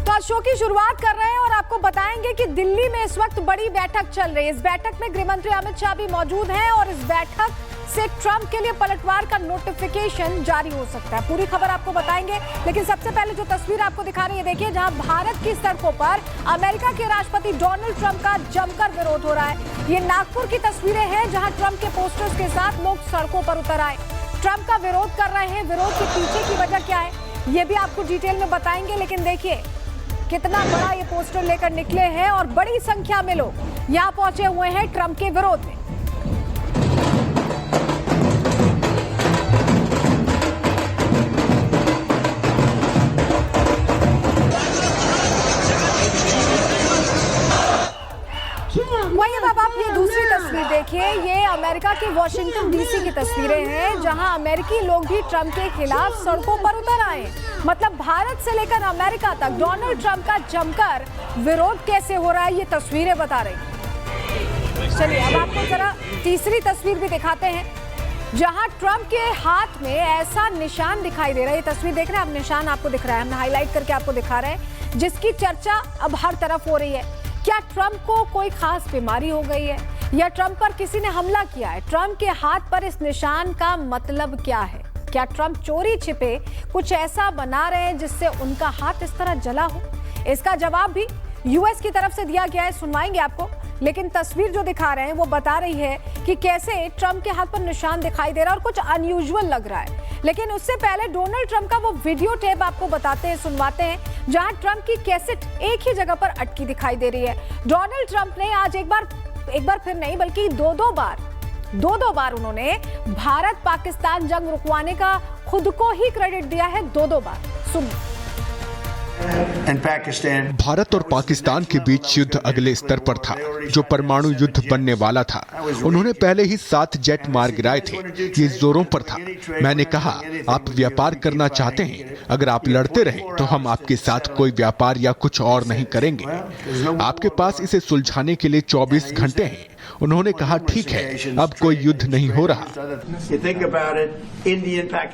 तो आज शो की शुरुआत कर रहे हैं और आपको बताएंगे कि दिल्ली में इस वक्त बड़ी बैठक चल रही है। इस बैठक में गृह मंत्री अमित शाह भी मौजूद हैं और इस बैठक से ट्रंप के लिए पलटवार का नोटिफिकेशन जारी हो सकता है। पूरी खबर आपको बताएंगे, लेकिन सबसे पहले जो तस्वीर आपको दिखा रही है, देखिए, जहां भारत की सड़कों पर अमेरिका के राष्ट्रपति डोनाल्ड ट्रंप का जमकर विरोध हो रहा है। ये नागपुर की तस्वीरें हैं जहां ट्रंप के पोस्टर्स के साथ लोग सड़कों पर उतर आए, ट्रंप का विरोध कर रहे हैं। विरोध के पीछे की वजह क्या है ये भी आपको डिटेल में बताएंगे, लेकिन देखिए कितना बड़ा ये पोस्टर लेकर निकले हैं और बड़ी संख्या में लोग यहां पहुंचे हुए हैं ट्रंप के विरोध में। वहीं अब आप ये दूसरी तस्वीर देखिए, ये अमेरिका के वॉशिंगटन डीसी की तस्वीरें हैं जहां अमेरिकी लोग भी ट्रंप के खिलाफ सड़कों पर उतर आए। मतलब भारत से लेकर अमेरिका तक डोनाल्ड ट्रंप का जमकर विरोध कैसे हो रहा है ये तस्वीरें बता रही। चलिए अब आपको जरा तीसरी तस्वीर भी दिखाते हैं जहां ट्रंप के हाथ में ऐसा निशान दिखाई दे रहा है। ये तस्वीर देख रहे हैं आप, निशान आपको दिख रहा है, हमने हाईलाइट करके आपको दिखा रहे हैं, जिसकी चर्चा अब हर तरफ हो रही है। क्या ट्रंप को कोई खास बीमारी हो गई है या ट्रंप पर किसी ने हमला किया है? ट्रंप के हाथ पर इस निशान का मतलब क्या है? क्या ट्रंप चोरी छिपे कुछ ऐसा बना रहे हैं जिससे उनका हाथ इस तरह जला हो? इसका जवाब भी यूएस की तरफ से दिया गया है, सुनवाएंगे आपको। लेकिन तस्वीर जो दिखा रहे हैं वो बता रही है कि कैसे ट्रंप के हाथ पर निशान दिखाई दे रहा है और कुछ अनयूजुअल लग रहा है। लेकिन उससे पहले डोनाल्ड ट्रंप का वो वीडियो टेप आपको बताते हैं, सुनवाते हैं, जहां ट्रंप की कैसेट एक ही जगह पर अटकी दिखाई दे रही है। डोनाल्ड ट्रंप ने आज एक बार फिर नहीं बल्कि दो बार उन्होंने भारत पाकिस्तान जंग रुकवाने का खुद को ही क्रेडिट दिया है, दो बार। सुनिए। भारत और पाकिस्तान के बीच युद्ध अगले स्तर पर था, जो परमाणु युद्ध बनने वाला था। उन्होंने पहले ही 7 जेट मार गिराए थे, ये जोरों पर था। मैंने कहा, आप व्यापार करना चाहते हैं, अगर आप लड़ते रहें तो हम आपके साथ कोई व्यापार या कुछ और नहीं करेंगे। आपके पास इसे सुलझाने के लिए 24 घंटे हैं। उन्होंने कहा, ठीक है, अब कोई युद्ध नहीं हो रहा।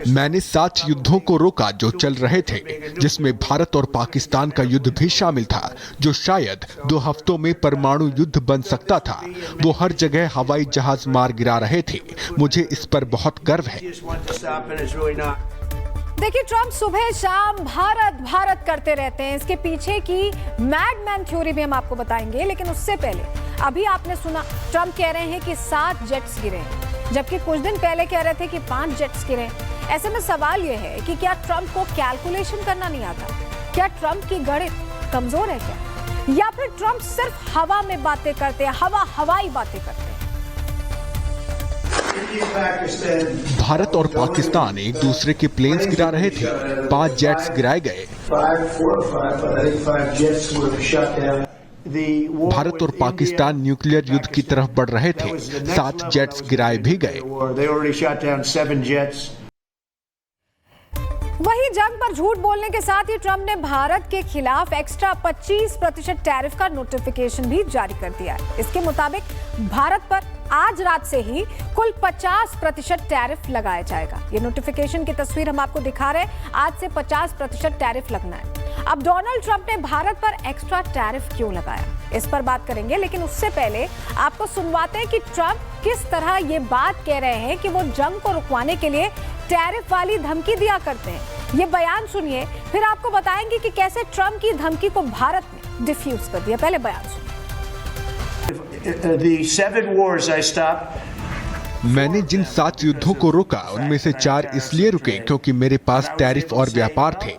मैंने 7 युद्धों को रोका जो चल रहे थे, जिसमें भारत और पाकिस्तान का युद्ध भी शामिल था, जो शायद 2 हफ्तों में परमाणु युद्ध बन सकता था। वो हर जगह हवाई जहाज मार गिरा रहे थे। मुझे इस पर बहुत गर्व है। देखिए, ट्रंप सुबह शाम भारत करते रहते हैं। इसके पीछे की मैडमैन थ्योरी भी हम आपको बताएंगे, लेकिन उससे पहले अभी आपने सुना ट्रंप कह रहे हैं कि 7 जेट्स गिरे, जबकि कुछ दिन पहले कह रहे थे कि 5 जेट्स गिरे। ऐसे में सवाल यह है कि क्या ट्रंप को कैलकुलेशन करना नहीं आता? क्या ट्रंप की गणित कमजोर है क्या? या फिर ट्रंप सिर्फ हवा में बातें करते हैं, हवाई बातें करते हैं? भारत और पाकिस्तान एक दूसरे के प्लेन्स गिरा रहे थे। 5 जेट्स गिराए गए। भारत और पाकिस्तान न्यूक्लियर युद्ध की तरफ बढ़ रहे थे। 7 जेट्स गिराए भी गए। वहीं जंग पर झूठ बोलने के साथ ही ट्रंप ने भारत के खिलाफ एक्स्ट्रा 25% टैरिफ का नोटिफिकेशन भी जारी कर दिया है। इसके मुताबिक भारत पर आज रात से ही कुल 50% टैरिफ लगाया जाएगा। ये नोटिफिकेशन की तस्वीर हम आपको दिखा रहे हैं। आज से 50% टैरिफ लगना है। अब डोनाल्ड ट्रंप ने भारत पर एक्स्ट्रा टैरिफ क्यों लगाया, इस पर बात करेंगे, लेकिन उससे पहले आपको सुनवाते हैं कि ट्रंप किस तरह ये बात कह रहे हैं कि वो जंग को रुकवाने के लिए टैरिफ वाली धमकी दिया करते हैं। ये बयान सुनिए, फिर आपको बताएंगे कि कैसे ट्रंप की धमकी को भारत ने डिफ्यूज कर दिया। पहले बयान सुनिए। मैंने जिन 7 युद्धों को रोका, उनमें से 4 इसलिए रुके क्योंकि मेरे पास टैरिफ और व्यापार थे।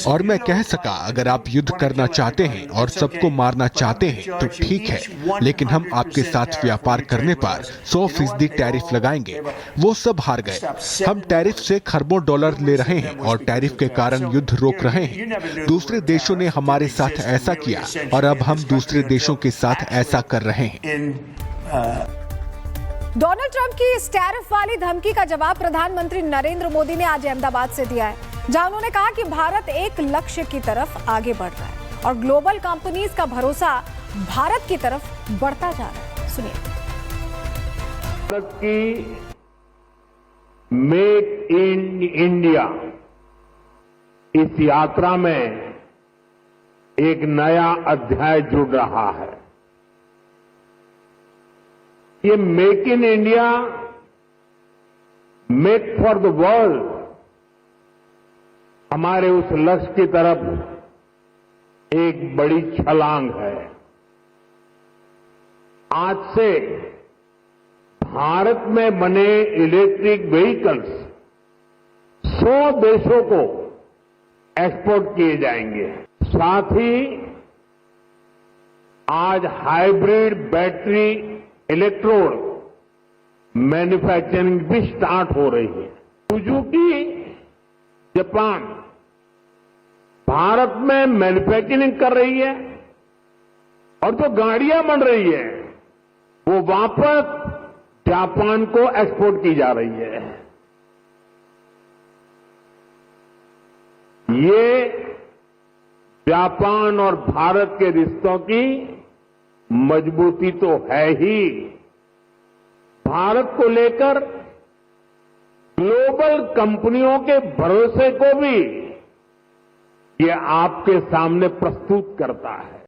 और मैं कह सका, अगर आप युद्ध करना चाहते हैं और सबको मारना चाहते हैं तो ठीक है, लेकिन हम आपके साथ व्यापार करने पर 100% टैरिफ लगाएंगे। वो सब हार गए। हम टैरिफ से खरबों डॉलर ले रहे हैं और टैरिफ के कारण युद्ध रोक रहे हैं। दूसरे देशों ने हमारे साथ ऐसा किया और अब हम दूसरे देशों के साथ ऐसा कर रहे हैं। डोनाल्ड ट्रंप की इस टैरिफ वाली धमकी का जवाब प्रधानमंत्री नरेंद्र मोदी ने आज अहमदाबाद से दिया है, जहां उन्होंने कहा कि भारत एक लक्ष्य की तरफ आगे बढ़ रहा है और ग्लोबल कंपनीज का भरोसा भारत की तरफ बढ़ता जा रहा है। सुनिए। भारत की मेक इन इंडिया इस यात्रा में एक नया अध्याय जुड़ रहा है। ये make in India, make for the world हमारे उस लक्ष्य की तरफ एक बड़ी छलांग है। आज से भारत में बने इलेक्ट्रिक व्हीकल्स 100 देशों को एक्सपोर्ट किए जाएंगे। साथ ही आज हाइब्रिड बैटरी इलेक्ट्रोड मैन्युफैक्चरिंग भी स्टार्ट हो रही है। सुजुकी जापान भारत में मैन्युफैक्चरिंग कर रही है और जो गाड़ियां बन रही है वो वापस जापान को एक्सपोर्ट की जा रही है। ये जापान और भारत के रिश्तों की मजबूती तो है ही, भारत को लेकर ग्लोबल कंपनियों के भरोसे को भी ये आपके सामने प्रस्तुत करता है।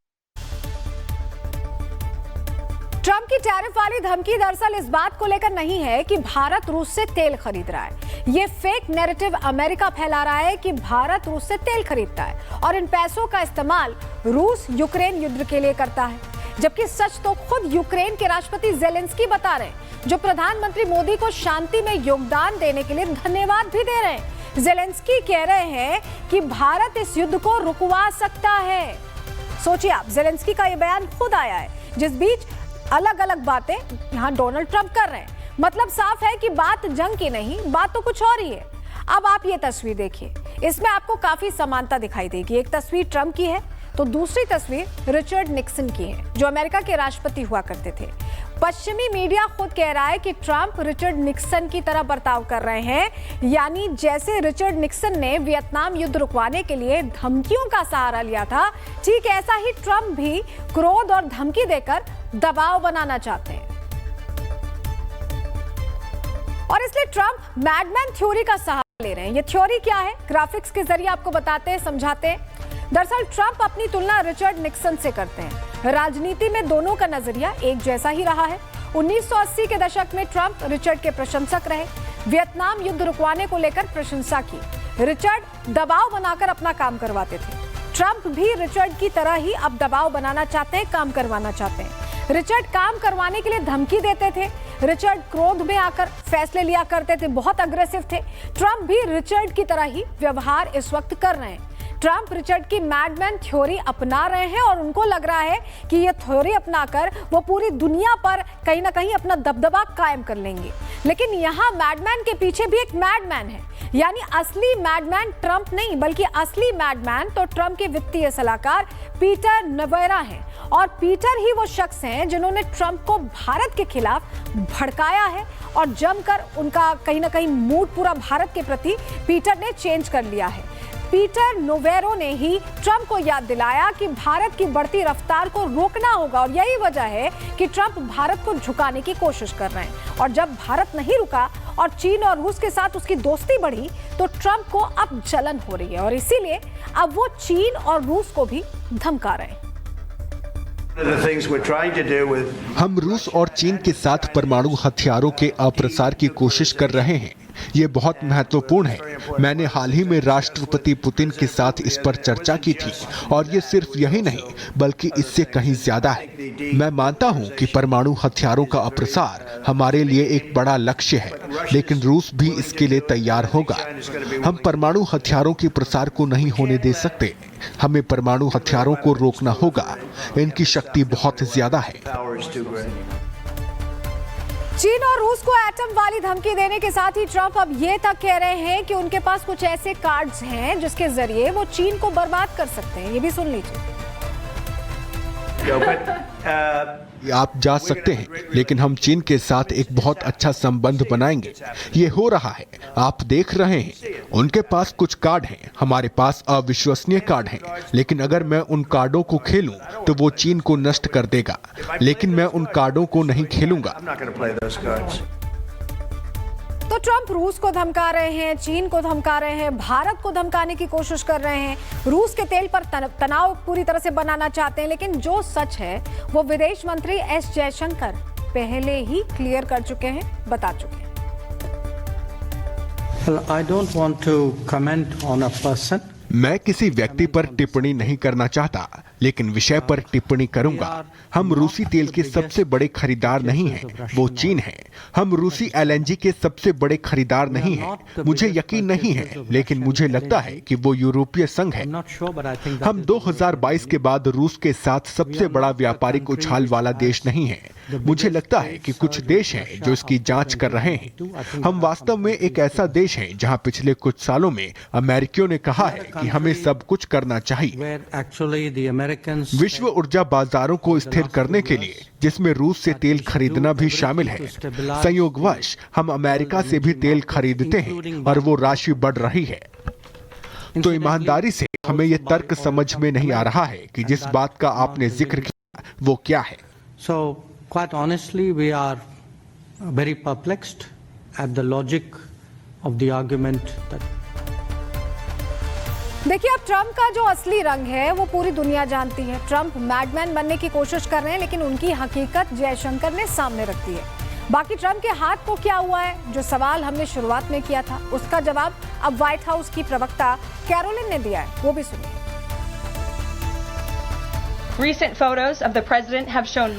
ट्रंप की टैरिफ वाली धमकी दरअसल इस बात को लेकर नहीं है कि भारत रूस से तेल खरीद रहा है। ये फेक नैरेटिव अमेरिका फैला रहा है कि भारत रूस से तेल खरीदता है और इन पैसों का इस्तेमाल रूस यूक्रेन युद्ध के लिए करता है, जबकि सच तो खुद यूक्रेन के राष्ट्रपति जेलेंस्की बता रहे हैं, जो प्रधानमंत्री मोदी को शांति में योगदान देने के लिए धन्यवाद भी दे रहे हैं। जेलेंस्की कह रहे हैं कि भारत इस युद्ध को रुकवा सकता है। सोचिए आप, जेलेंस्की का यह बयान खुद आया है, जिस बीच अलग अलग बातें यहां डोनाल्ड ट्रंप कर रहे हैं। मतलब साफ है कि बात जंग की नहीं, बात तो कुछ और ही है। अब आप ये तस्वीर देखिए, इसमें आपको काफी समानता दिखाई देगी। एक तस्वीर ट्रंप की है तो दूसरी तस्वीर रिचर्ड निक्सन की है, जो अमेरिका के राष्ट्रपति हुआ करते थे। पश्चिमी मीडिया खुद कह रहा है कि ट्रंप रिचर्ड निक्सन की तरह बर्ताव कर रहे हैं, यानी जैसे रिचर्ड निक्सन ने वियतनाम युद्ध रुकवाने के लिए धमकियों का सहारा लिया था, ठीक ऐसा ही ट्रंप भी क्रोध और धमकी देकर दबाव बनाना चाहते हैं। और इसलिए ट्रंप मैडमैन थ्योरी का सहारा ले रहे हैं। ये थ्योरी क्या है, ग्राफिक्स के जरिए आपको बताते हैं, समझाते हैं। दरअसल ट्रंप अपनी तुलना रिचर्ड निक्सन से करते हैं। राजनीति में दोनों का नजरिया एक जैसा ही रहा है। 1980 के दशक में ट्रंप रिचर्ड के प्रशंसक रहे, वियतनाम युद्ध रुकवाने को लेकर प्रशंसा की। रिचर्ड दबाव बनाकर अपना काम करवाते थे। ट्रंप भी रिचर्ड की तरह ही अब दबाव बनाना चाहते हैं, काम करवाना चाहते हैं। रिचर्ड काम करवाने के लिए धमकी देते थे, रिचर्ड क्रोध में आकर फैसले लिया करते थे, बहुत अग्रेसिव थे। ट्रंप भी रिचर्ड की तरह ही व्यवहार इस वक्त कर रहे हैं। ट्रंप रिचर्ड की मैडमैन थ्योरी अपना रहे हैं और उनको लग रहा है कि ये थ्योरी अपनाकर वो पूरी दुनिया पर कहीं ना कहीं अपना दबदबा कायम कर लेंगे। लेकिन यहाँ मैडमैन के पीछे भी एक मैडमैन है, यानी असली मैडमैन ट्रंप नहीं, बल्कि असली मैडमैन तो ट्रंप के वित्तीय सलाहकार पीटर नवेरा हैं। और पीटर ही वो शख्स हैं जिन्होंने ट्रंप को भारत के खिलाफ भड़काया है और जमकर उनका कहीं ना कहीं मूड पूरा भारत के प्रति पीटर ने चेंज कर लिया है। पीटर नोवेरो ने ही ट्रंप को याद दिलाया कि भारत की बढ़ती रफ्तार को रोकना होगा और यही वजह है कि ट्रंप भारत को झुकाने की कोशिश कर रहे हैं। और जब भारत नहीं रुका और चीन और रूस के साथ उसकी दोस्ती बढ़ी तो ट्रंप को अब जलन हो रही है और इसीलिए अब वो चीन और रूस को भी धमका रहे हैं। हम रूस और चीन के साथ परमाणु हथियारों के अप्रसार की कोशिश कर रहे हैं। ये बहुत महत्वपूर्ण है। मैंने हाल ही में राष्ट्रपति पुतिन के साथ इस पर चर्चा की थी और ये सिर्फ यही नहीं बल्कि इससे कहीं ज्यादा है। मैं मानता हूं कि परमाणु हथियारों का अप्रसार हमारे लिए एक बड़ा लक्ष्य है, लेकिन रूस भी इसके लिए तैयार होगा। हम परमाणु हथियारों के प्रसार को नहीं होने दे सकते। हमें परमाणु हथियारों को रोकना होगा। इनकी शक्ति बहुत ज्यादा है। चीन और रूस को एटम वाली धमकी देने के साथ ही ट्रंप अब ये तक कह रहे हैं कि उनके पास कुछ ऐसे कार्ड्स हैं जिसके जरिए वो चीन को बर्बाद कर सकते हैं। ये भी सुन लीजिए। आप जा सकते हैं, लेकिन हम चीन के साथ एक बहुत अच्छा संबंध बनाएंगे। ये हो रहा है, आप देख रहे हैं। उनके पास कुछ कार्ड हैं, हमारे पास अविश्वसनीय कार्ड हैं। लेकिन अगर मैं उन कार्डों को खेलूं तो वो चीन को नष्ट कर देगा, लेकिन मैं उन कार्डों को नहीं खेलूंगा। तो ट्रंप रूस को धमका रहे हैं, चीन को धमका रहे हैं, भारत को धमकाने की कोशिश कर रहे हैं, रूस के तेल पर तनाव पूरी तरह से बनाना चाहते हैं। लेकिन जो सच है वो विदेश मंत्री एस जयशंकर पहले ही क्लियर कर चुके हैं, बता चुके हैं। Well, I don't want to comment on a person. मैं किसी व्यक्ति पर टिप्पणी नहीं करना चाहता, लेकिन विषय पर टिप्पणी करूंगा। हम रूसी तेल के सबसे बड़े खरीदार नहीं हैं, वो चीन है। हम रूसी एलएनजी के सबसे बड़े खरीदार नहीं हैं। मुझे यकीन नहीं है, लेकिन मुझे लगता है कि वो यूरोपीय संघ है। हम 2022 के बाद रूस के साथ सबसे बड़ा व्यापारिक उछाल वाला देश नहीं है। मुझे लगता है कि कुछ देश हैं जो इसकी जांच कर रहे हैं। हम वास्तव में एक ऐसा देश हैं जहां पिछले कुछ सालों में अमेरिकियों ने कहा है कि हमें सब कुछ करना चाहिए। विश्व ऊर्जा बाजारों को स्थिर करने के लिए, जिसमें रूस से तेल खरीदना भी शामिल है। संयोगवश हम अमेरिका से भी तेल खरीदते हैं और वो राशि बढ़ रही है। तो ईमानदारी से हमें ये तर्क समझ में नहीं आ रहा है कि जिस बात का आपने जिक्र किया वो क्या है। So, quite honestly, we are very perplexed at the logic of the argument that देखिए, अब ट्रंप का जो असली रंग है वो पूरी दुनिया जानती है। ट्रंप मैडमैन बनने की कोशिश कर रहे हैं, लेकिन उनकी हकीकत जयशंकर ने सामने रख दी है। बाकी ट्रंप के हाथ को क्या हुआ है, जो सवाल हमने शुरुआत में किया था, उसका जवाब अब व्हाइट हाउस की प्रवक्ता कैरोलिन ने दिया है, वो भी सुनिए।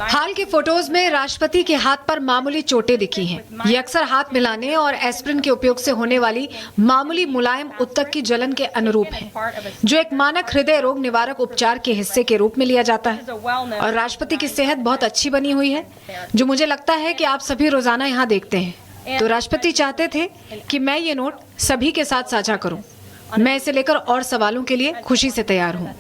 हाल के फोटोज में राष्ट्रपति के हाथ पर मामूली चोटें दिखी हैं। ये अक्सर हाथ मिलाने और एस्प्रिन के उपयोग से होने वाली मामूली मुलायम उत्तक की जलन के अनुरूप है, जो एक मानक हृदय रोग निवारक उपचार के हिस्से के रूप में लिया जाता है। और राष्ट्रपति की सेहत बहुत अच्छी बनी हुई है, जो मुझे लगता है कि आप सभी रोजाना यहाँ देखते हैं। तो राष्ट्रपति चाहते थे कि मैं ये नोट सभी के साथ साझा करूँ। मैं इसे लेकर और सवालों के लिए खुशी से तैयार हूँ।